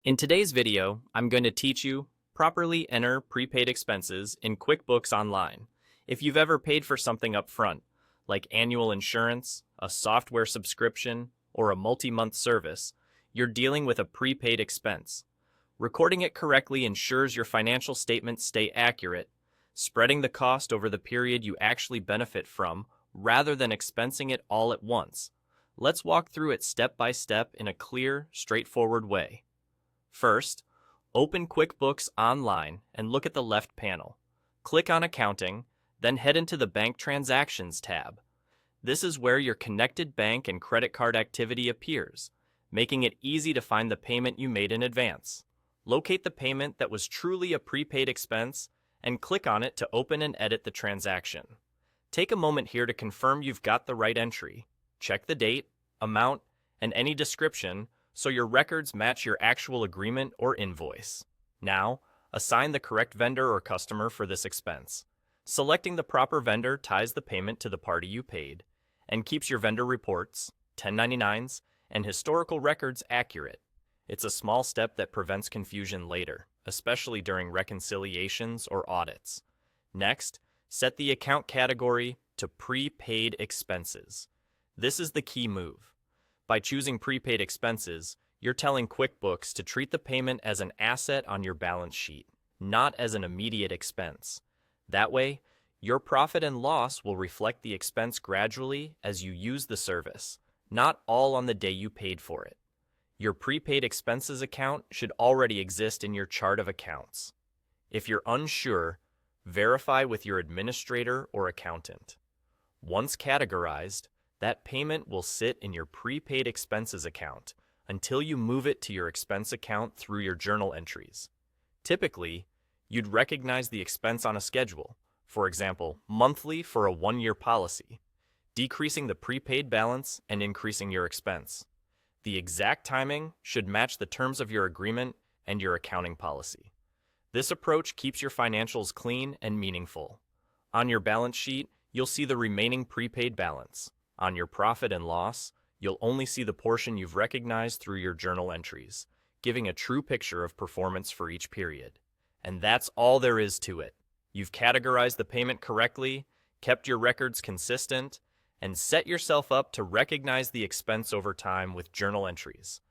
In today's video, I'm going to teach you properly enter prepaid expenses in QuickBooks Online. If you've ever paid for something up front, like annual insurance, a software subscription, or a multi-month service, you're dealing with a prepaid expense. Recording it correctly ensures your financial statements stay accurate, spreading the cost over the period you actually benefit from rather than expensing it all at once. Let's walk through it step by step in a clear, straightforward way. First, open QuickBooks Online and look at the left panel. Click on Accounting, then head into the Bank Transactions tab. This is where your connected bank and credit card activity appears, making it easy to find the payment you made in advance. Locate the payment that was truly a prepaid expense and click on it to open and edit the transaction. Take a moment here to confirm you've got the right entry. Check the date, amount, and any description so your records match your actual agreement or invoice. Now, assign the correct vendor or customer for this expense. Selecting the proper vendor ties the payment to the party you paid and keeps your vendor reports, 1099s, and historical records accurate. It's a small step that prevents confusion later, especially during reconciliations or audits. Next, set the account category to prepaid expenses. This is the key move. By choosing prepaid expenses, you're telling QuickBooks to treat the payment as an asset on your balance sheet, not as an immediate expense. That way, your profit and loss will reflect the expense gradually as you use the service, not all on the day you paid for it. Your prepaid expenses account should already exist in your chart of accounts. If you're unsure, verify with your administrator or accountant. Once categorized, that payment will sit in your prepaid expenses account until you move it to your expense account through your journal entries. Typically, you'd recognize the expense on a schedule, for example, monthly for a one-year policy, decreasing the prepaid balance and increasing your expense. The exact timing should match the terms of your agreement and your accounting policy. This approach keeps your financials clean and meaningful. On your balance sheet, you'll see the remaining prepaid balance. On your profit and loss, you'll only see the portion you've recognized through your journal entries, giving a true picture of performance for each period. And that's all there is to it. You've categorized the payment correctly, kept your records consistent, and set yourself up to recognize the expense over time with journal entries.